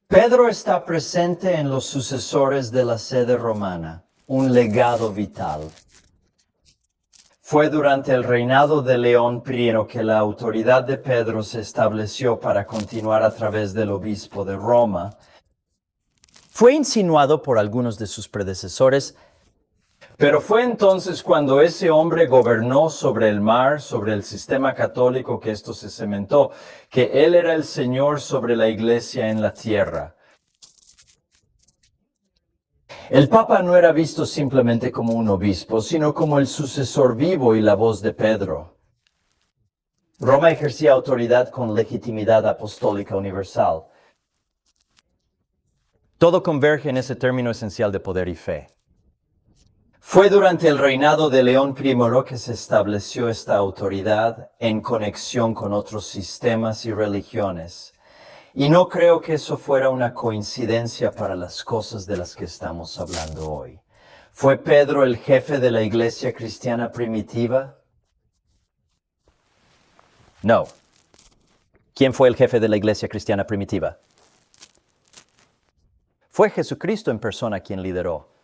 Pedro está presente en los sucesores de la sede romana, un legado vital. Fue durante el reinado de León I que la autoridad de Pedro se estableció para continuar a través del obispo de Roma. Fue insinuado por algunos de sus predecesores. Pero fue entonces cuando ese hombre gobernó sobre el mar, sobre el sistema católico, que esto se cementó, que él era el Señor sobre la iglesia en la tierra. El Papa no era visto simplemente como un obispo, sino como el sucesor vivo y la voz de Pedro. Roma ejercía autoridad con legitimidad apostólica universal. Todo converge en ese término esencial de poder y fe. Fue durante el reinado de León I que se estableció esta autoridad en conexión con otros sistemas y religiones. Y no creo que eso fuera una coincidencia para las cosas de las que estamos hablando hoy. ¿Fue Pedro el jefe de la iglesia cristiana primitiva? No. ¿Quién fue el jefe de la iglesia cristiana primitiva? Fue Jesucristo en persona quien lideró.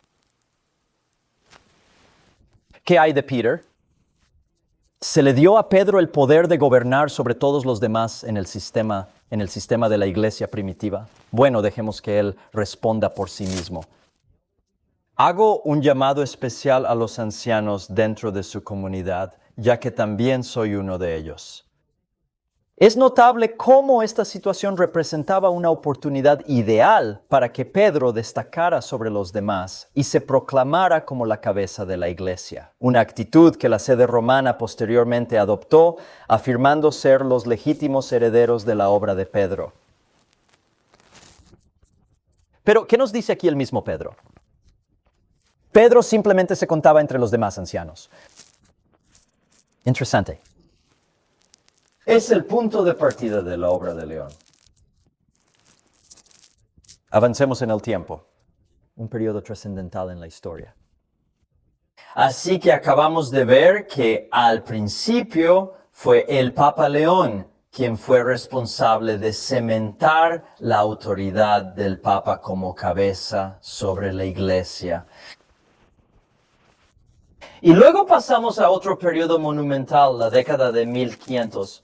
¿Qué hay de Peter? ¿Se le dio a Pedro el poder de gobernar sobre todos los demás en el sistema de la iglesia primitiva? Bueno, dejemos que él responda por sí mismo. Hago un llamado especial a los ancianos dentro de su comunidad, ya que también soy uno de ellos. Es notable cómo esta situación representaba una oportunidad ideal para que Pedro destacara sobre los demás y se proclamara como la cabeza de la iglesia, una actitud que la sede romana posteriormente adoptó, afirmando ser los legítimos herederos de la obra de Pedro. Pero, ¿qué nos dice aquí el mismo Pedro? Pedro simplemente se contaba entre los demás ancianos. Interesante. Es el punto de partida de la obra de León. Avancemos en el tiempo, un periodo trascendental en la historia. Así que acabamos de ver que al principio fue el Papa León quien fue responsable de cementar la autoridad del Papa como cabeza sobre la Iglesia. Y luego pasamos a otro periodo monumental, la década de 1500.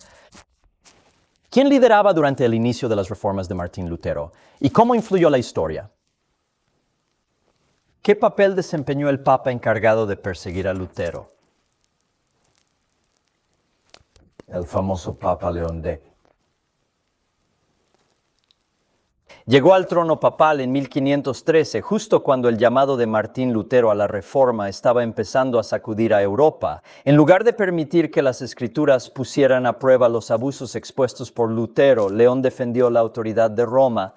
¿Quién lideraba durante el inicio de las reformas de Martín Lutero? ¿Y cómo influyó la historia? ¿Qué papel desempeñó el Papa encargado de perseguir a Lutero? El famoso Papa León X. Llegó al trono papal en 1513, justo cuando el llamado de Martín Lutero a la Reforma estaba empezando a sacudir a Europa. En lugar de permitir que las Escrituras pusieran a prueba los abusos expuestos por Lutero, León defendió la autoridad de Roma.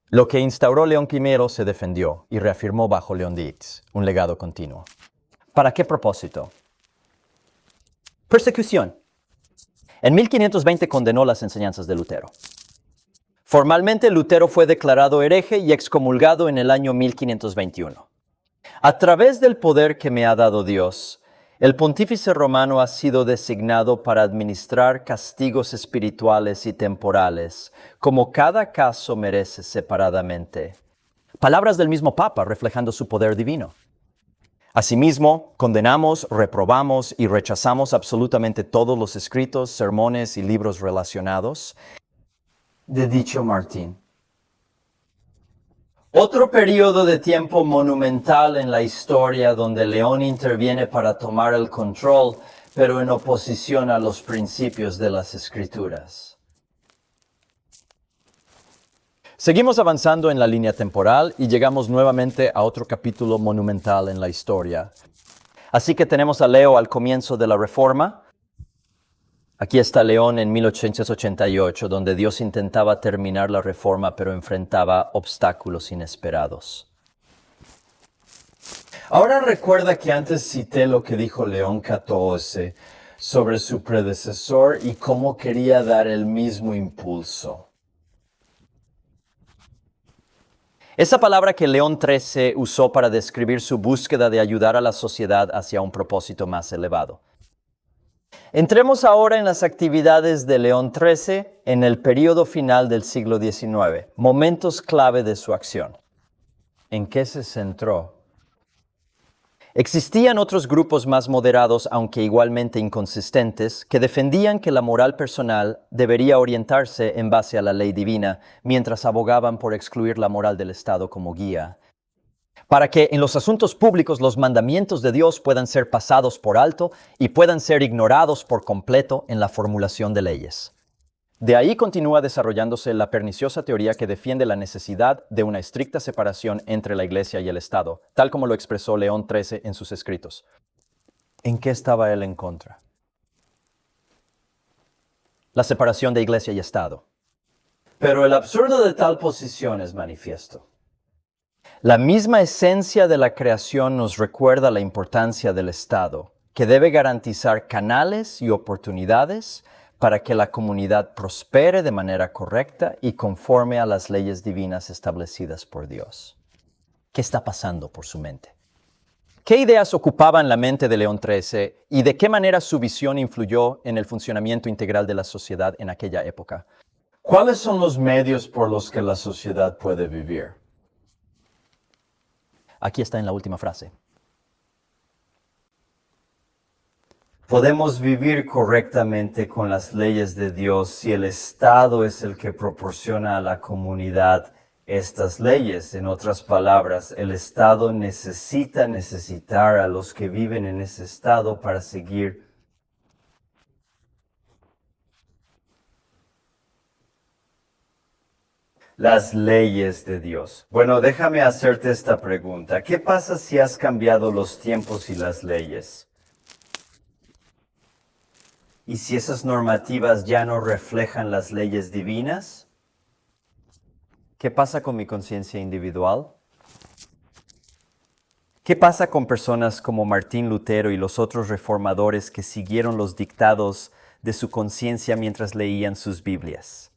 Lo que instauró León I se defendió y reafirmó bajo León X, un legado continuo. ¿Para qué propósito? Persecución. En 1520 condenó las enseñanzas de Lutero. Formalmente, Lutero fue declarado hereje y excomulgado en el año 1521. A través del poder que me ha dado Dios, el pontífice romano ha sido designado para administrar castigos espirituales y temporales, como cada caso merece separadamente. Palabras del mismo Papa reflejando su poder divino. Asimismo, condenamos, reprobamos y rechazamos absolutamente todos los escritos, sermones y libros relacionados de dicho Martín. Otro periodo de tiempo monumental en la historia donde León interviene para tomar el control, pero en oposición a los principios de las Escrituras. Seguimos avanzando en la línea temporal y llegamos nuevamente a otro capítulo monumental en la historia. Así que tenemos a Leo al comienzo de la Reforma. Aquí está León en 1888, donde Dios intentaba terminar la reforma, pero enfrentaba obstáculos inesperados. Ahora recuerda que antes cité lo que dijo León XIV sobre su predecesor y cómo quería dar el mismo impulso. Esa palabra que León XIII usó para describir su búsqueda de ayudar a la sociedad hacia un propósito más elevado. Entremos ahora en las actividades de León XIII en el período final del siglo XIX, momentos clave de su acción. ¿En qué se centró? Existían otros grupos más moderados, aunque igualmente inconsistentes, que defendían que la moral personal debería orientarse en base a la ley divina, mientras abogaban por excluir la moral del Estado como guía. Para que en los asuntos públicos los mandamientos de Dios puedan ser pasados por alto y puedan ser ignorados por completo en la formulación de leyes. De ahí continúa desarrollándose la perniciosa teoría que defiende la necesidad de una estricta separación entre la Iglesia y el Estado, tal como lo expresó León XIII en sus escritos. ¿En qué estaba él en contra? La separación de Iglesia y Estado. Pero el absurdo de tal posición es manifiesto. La misma esencia de la creación nos recuerda la importancia del Estado, que debe garantizar canales y oportunidades para que la comunidad prospere de manera correcta y conforme a las leyes divinas establecidas por Dios. ¿Qué está pasando por su mente? ¿Qué ideas ocupaban la mente de León XIII y de qué manera su visión influyó en el funcionamiento integral de la sociedad en aquella época? ¿Cuáles son los medios por los que la sociedad puede vivir? Aquí está en la última frase. Podemos vivir correctamente con las leyes de Dios si el Estado es el que proporciona a la comunidad estas leyes. En otras palabras, el Estado necesitar a los que viven en ese Estado para seguir las leyes de Dios. Bueno, déjame hacerte esta pregunta. ¿Qué pasa si has cambiado los tiempos y las leyes? ¿Y si esas normativas ya no reflejan las leyes divinas? ¿Qué pasa con mi conciencia individual? ¿Qué pasa con personas como Martín Lutero y los otros reformadores que siguieron los dictados de su conciencia mientras leían sus Biblias?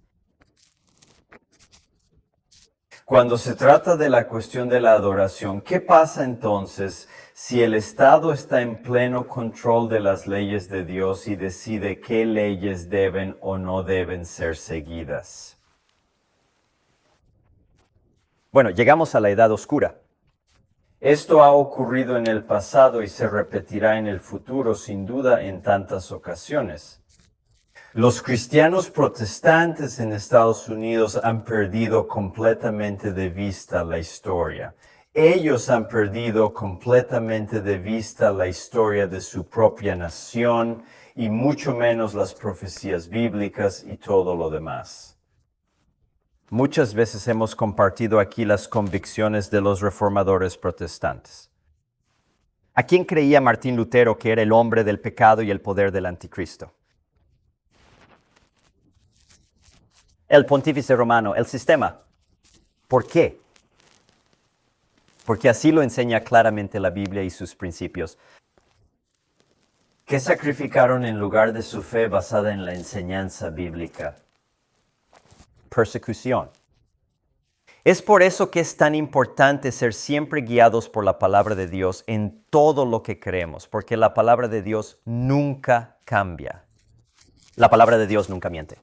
Cuando se trata de la cuestión de la adoración, ¿qué pasa entonces si el Estado está en pleno control de las leyes de Dios y decide qué leyes deben o no deben ser seguidas? Bueno, llegamos a la Edad Oscura. Esto ha ocurrido en el pasado y se repetirá en el futuro, sin duda, en tantas ocasiones. Los cristianos protestantes en Estados Unidos han perdido completamente de vista la historia. Ellos han perdido completamente de vista la historia de su propia nación y mucho menos las profecías bíblicas y todo lo demás. Muchas veces hemos compartido aquí las convicciones de los reformadores protestantes. ¿A quién creía Martín Lutero que era el hombre del pecado y el poder del anticristo? El pontífice romano, el sistema. ¿Por qué? Porque así lo enseña claramente la Biblia y sus principios. ¿Qué sacrificaron en lugar de su fe basada en la enseñanza bíblica? Persecución. Es por eso que es tan importante ser siempre guiados por la palabra de Dios en todo lo que creemos, porque la palabra de Dios nunca cambia. La palabra de Dios nunca miente.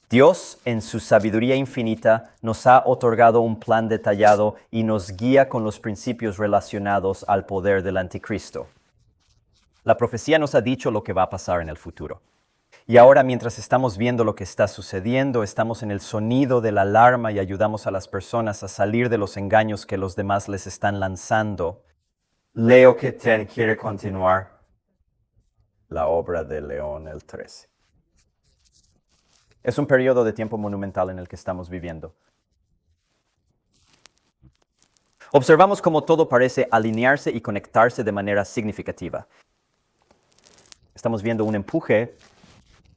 Dios, en su sabiduría infinita, nos ha otorgado un plan detallado y nos guía con los principios relacionados al poder del anticristo. La profecía nos ha dicho lo que va a pasar en el futuro. Y ahora, mientras estamos viendo lo que está sucediendo, estamos en el sonido de la alarma y ayudamos a las personas a salir de los engaños que los demás les están lanzando. Leo que quiere continuar la obra de León el XIII. Es un periodo de tiempo monumental en el que estamos viviendo. Observamos cómo todo parece alinearse y conectarse de manera significativa. Estamos viendo un empuje.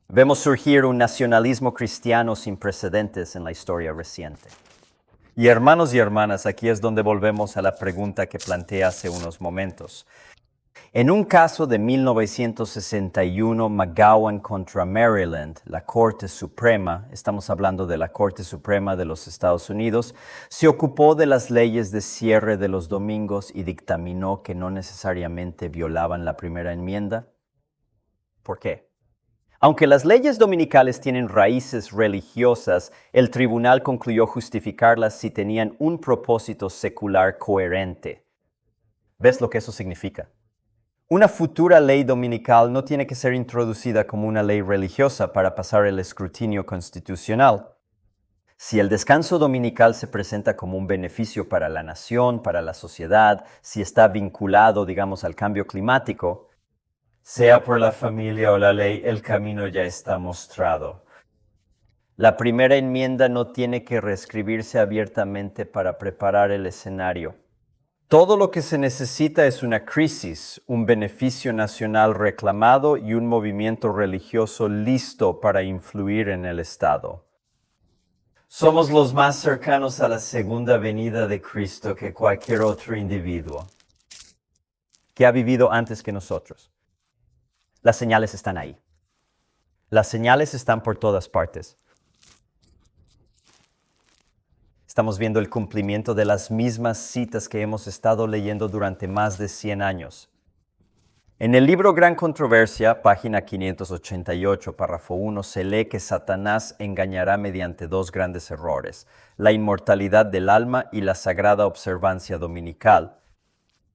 Vemos surgir un nacionalismo cristiano sin precedentes en la historia reciente. Y hermanos y hermanas, aquí es donde volvemos a la pregunta que planteé hace unos momentos. En un caso de 1961, McGowan contra Maryland, la Corte Suprema, estamos hablando de la Corte Suprema de los Estados Unidos, se ocupó de las leyes de cierre de los domingos y dictaminó que no necesariamente violaban la primera enmienda. ¿Por qué? Aunque las leyes dominicales tienen raíces religiosas, el tribunal concluyó justificarlas si tenían un propósito secular coherente. ¿Ves lo que eso significa? Una futura ley dominical no tiene que ser introducida como una ley religiosa para pasar el escrutinio constitucional. Si el descanso dominical se presenta como un beneficio para la nación, para la sociedad, si está vinculado, digamos, al cambio climático, sea por la familia o la ley, el camino ya está mostrado. La primera enmienda no tiene que reescribirse abiertamente para preparar el escenario. Todo lo que se necesita es una crisis, un beneficio nacional reclamado y un movimiento religioso listo para influir en el Estado. Somos los más cercanos a la segunda venida de Cristo que cualquier otro individuo que ha vivido antes que nosotros. Las señales están ahí. Las señales están por todas partes. Estamos viendo el cumplimiento de las mismas citas que hemos estado leyendo durante más de 100 años. En el libro Gran Controversia, página 588, párrafo 1, se lee que Satanás engañará mediante dos grandes errores: la inmortalidad del alma y la sagrada observancia dominical.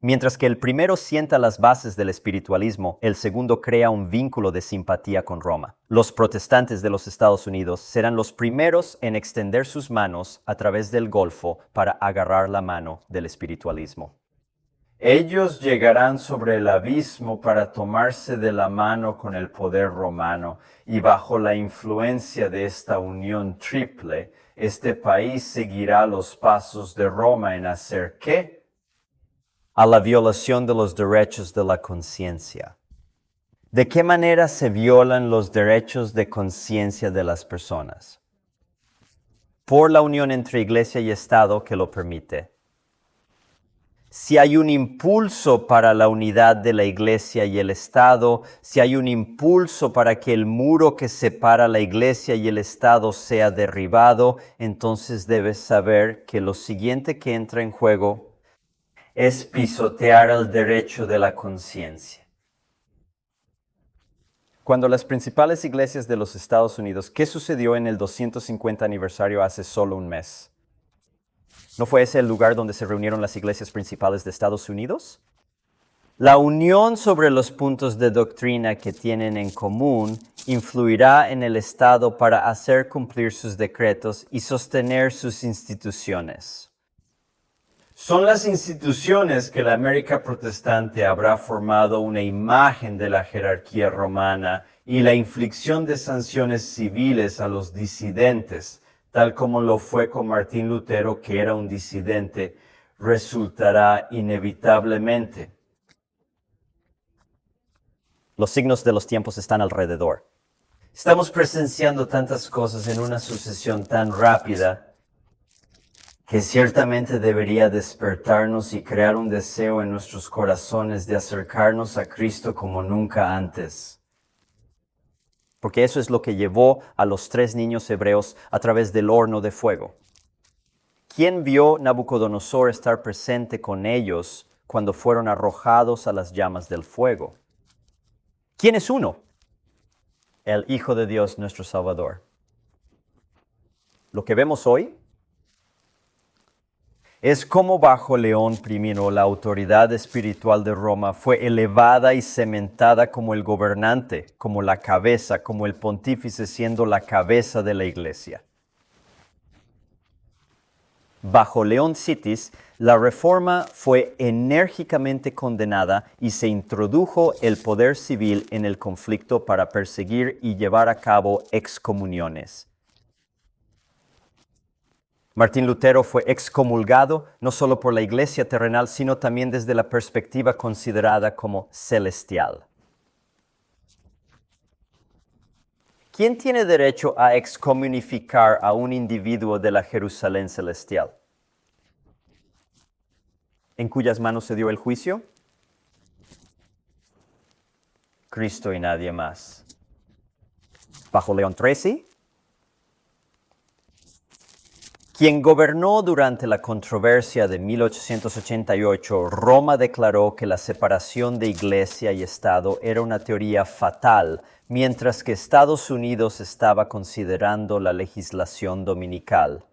Mientras que el primero sienta las bases del espiritualismo, el segundo crea un vínculo de simpatía con Roma. Los protestantes de los Estados Unidos serán los primeros en extender sus manos a través del Golfo para agarrar la mano del espiritualismo. Ellos llegarán sobre el abismo para tomarse de la mano con el poder romano, y bajo la influencia de esta unión triple, este país seguirá los pasos de Roma en hacer ¿qué? A la violación de los derechos de la conciencia. ¿De qué manera se violan los derechos de conciencia de las personas? Por la unión entre Iglesia y Estado que lo permite. Si hay un impulso para la unidad de la Iglesia y el Estado, si hay un impulso para que el muro que separa la Iglesia y el Estado sea derribado, entonces debes saber que lo siguiente que entra en juego es pisotear el derecho de la conciencia. Cuando las principales iglesias de los Estados Unidos, ¿qué sucedió en el 250 aniversario hace solo un mes? ¿No fue ese el lugar donde se reunieron las iglesias principales de Estados Unidos? La unión sobre los puntos de doctrina que tienen en común influirá en el Estado para hacer cumplir sus decretos y sostener sus instituciones. Son las instituciones que la América protestante habrá formado una imagen de la jerarquía romana, y la inflicción de sanciones civiles a los disidentes, tal como lo fue con Martín Lutero, que era un disidente, resultará inevitablemente. Los signos de los tiempos están alrededor. Estamos presenciando tantas cosas en una sucesión tan rápida que ciertamente debería despertarnos y crear un deseo en nuestros corazones de acercarnos a Cristo como nunca antes. Porque eso es lo que llevó a los 3 niños hebreos a través del horno de fuego. ¿Quién vio Nabucodonosor estar presente con ellos cuando fueron arrojados a las llamas del fuego? ¿Quién es uno? El Hijo de Dios, nuestro Salvador. Lo que vemos hoy es como bajo León I la autoridad espiritual de Roma fue elevada y cementada como el gobernante, como la cabeza, como el pontífice siendo la cabeza de la iglesia. Bajo León Citis, la reforma fue enérgicamente condenada y se introdujo el poder civil en el conflicto para perseguir y llevar a cabo excomuniones. Martín Lutero fue excomulgado no solo por la iglesia terrenal, sino también desde la perspectiva considerada como celestial. ¿Quién tiene derecho a excomunicar a un individuo de la Jerusalén celestial? ¿En cuyas manos se dio el juicio? Cristo y nadie más. Bajo León XIII, quien gobernó durante la controversia de 1888, Roma declaró que la separación de Iglesia y Estado era una teoría fatal, mientras que Estados Unidos estaba considerando la legislación dominical.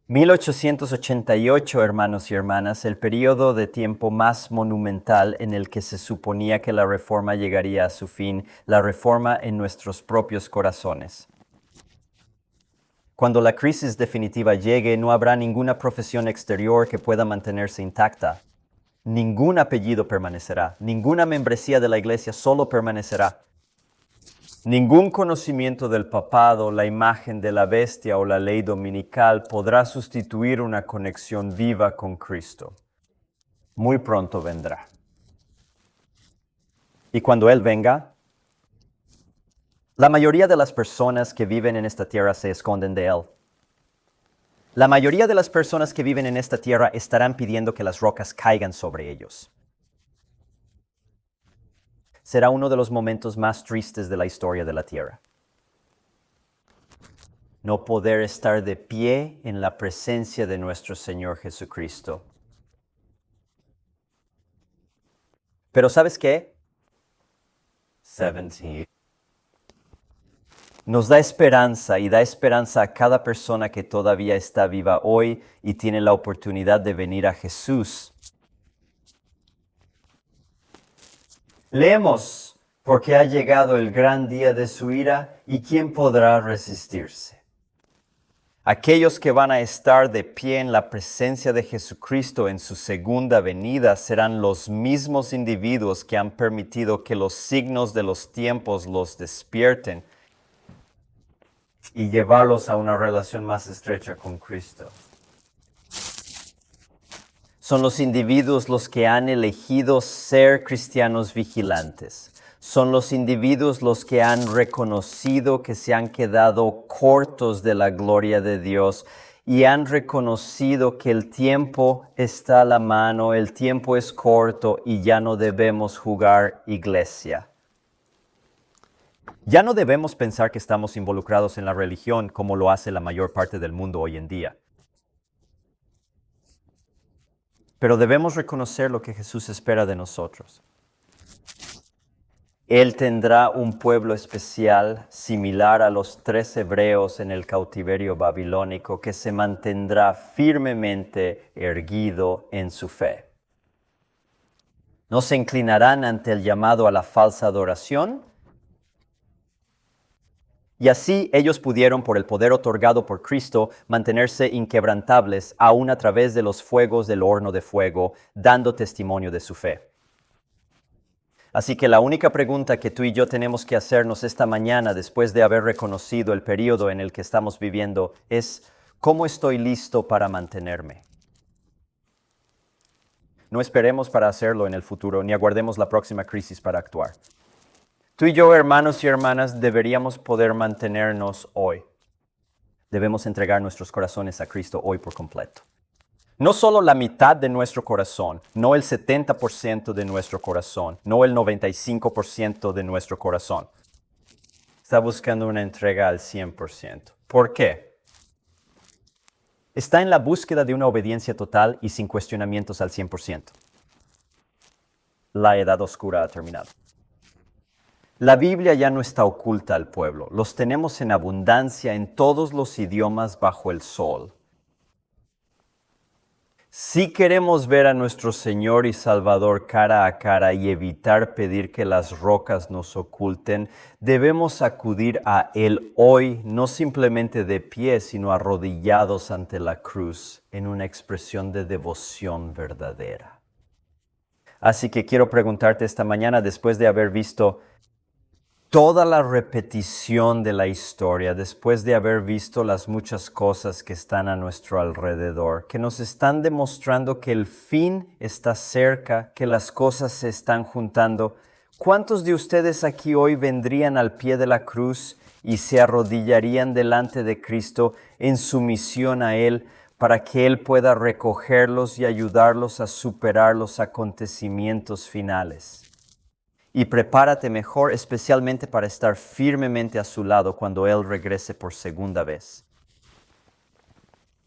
1888, hermanos y hermanas, el periodo de tiempo más monumental en el que se suponía que la reforma llegaría a su fin, la reforma en nuestros propios corazones. Cuando la crisis definitiva llegue, no habrá ninguna profesión exterior que pueda mantenerse intacta. Ningún apellido permanecerá, ninguna membresía de la iglesia solo permanecerá. Ningún conocimiento del papado, la imagen de la bestia o la ley dominical podrá sustituir una conexión viva con Cristo. Muy pronto vendrá. Y cuando Él venga, La mayoría de las personas que viven en esta tierra se esconden de Él. La mayoría de las personas que viven en esta tierra estarán pidiendo que las rocas caigan sobre ellos. Será uno de los momentos más tristes de la historia de la tierra. No poder estar de pie en la presencia de nuestro Señor Jesucristo. Pero ¿sabes qué? 17. Nos da esperanza y da esperanza a cada persona que todavía está viva hoy y tiene la oportunidad de venir a Jesús. Leemos, porque ha llegado el gran día de su ira, ¿y quién podrá resistirse? Aquellos que van a estar de pie en la presencia de Jesucristo en su segunda venida serán los mismos individuos que han permitido que los signos de los tiempos los despierten y llevarlos a una relación más estrecha con Cristo. Son los individuos los que han elegido ser cristianos vigilantes. Son los individuos los que han reconocido que se han quedado cortos de la gloria de Dios y han reconocido que el tiempo está a la mano, el tiempo es corto y ya no debemos jugar iglesia. Ya no debemos pensar que estamos involucrados en la religión como lo hace la mayor parte del mundo hoy en día. Pero debemos reconocer lo que Jesús espera de nosotros. Él tendrá un pueblo especial similar a los 3 hebreos en el cautiverio babilónico que se mantendrá firmemente erguido en su fe. No se inclinarán ante el llamado a la falsa adoración. Y así ellos pudieron, por el poder otorgado por Cristo, mantenerse inquebrantables aún a través de los fuegos del horno de fuego, dando testimonio de su fe. Así que la única pregunta que tú y yo tenemos que hacernos esta mañana, después de haber reconocido el periodo en el que estamos viviendo, es ¿cómo estoy listo para mantenerme? No esperemos para hacerlo en el futuro, ni aguardemos la próxima crisis para actuar. Tú y yo, hermanos y hermanas, deberíamos poder mantenernos hoy. Debemos entregar nuestros corazones a Cristo hoy por completo. No solo la mitad de nuestro corazón, no el 70% de nuestro corazón, no el 95% de nuestro corazón. Está buscando una entrega al 100%. ¿Por qué? Está en la búsqueda de una obediencia total y sin cuestionamientos al 100%. La edad oscura ha terminado. La Biblia ya no está oculta al pueblo. Los tenemos en abundancia en todos los idiomas bajo el sol. Si queremos ver a nuestro Señor y Salvador cara a cara y evitar pedir que las rocas nos oculten, debemos acudir a Él hoy, no simplemente de pie, sino arrodillados ante la cruz, en una expresión de devoción verdadera. Así que quiero preguntarte esta mañana, después de haber visto toda la repetición de la historia, después de haber visto las muchas cosas que están a nuestro alrededor, que nos están demostrando que el fin está cerca, que las cosas se están juntando, ¿cuántos de ustedes aquí hoy vendrían al pie de la cruz y se arrodillarían delante de Cristo en sumisión a Él para que Él pueda recogerlos y ayudarlos a superar los acontecimientos finales? Y prepárate mejor, especialmente para estar firmemente a su lado cuando Él regrese por segunda vez.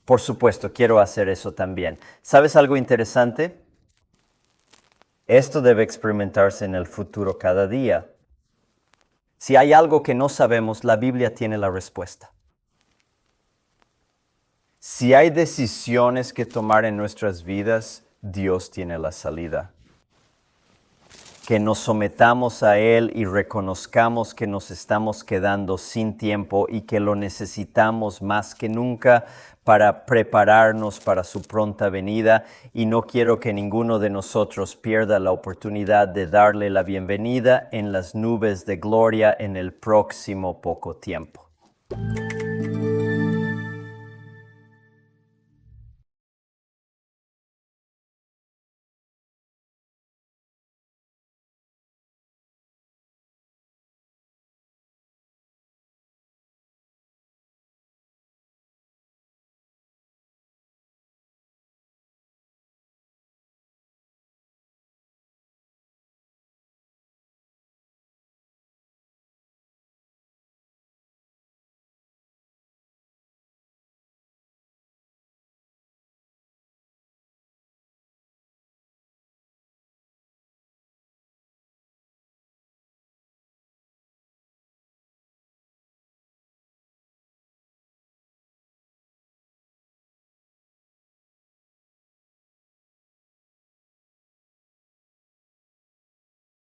Por supuesto, quiero hacer eso también. ¿Sabes algo interesante? Esto debe experimentarse en el futuro cada día. Si hay algo que no sabemos, la Biblia tiene la respuesta. Si hay decisiones que tomar en nuestras vidas, Dios tiene la salida. Que nos sometamos a Él y reconozcamos que nos estamos quedando sin tiempo y que lo necesitamos más que nunca para prepararnos para su pronta venida. Y no quiero que ninguno de nosotros pierda la oportunidad de darle la bienvenida en las nubes de gloria en el próximo poco tiempo.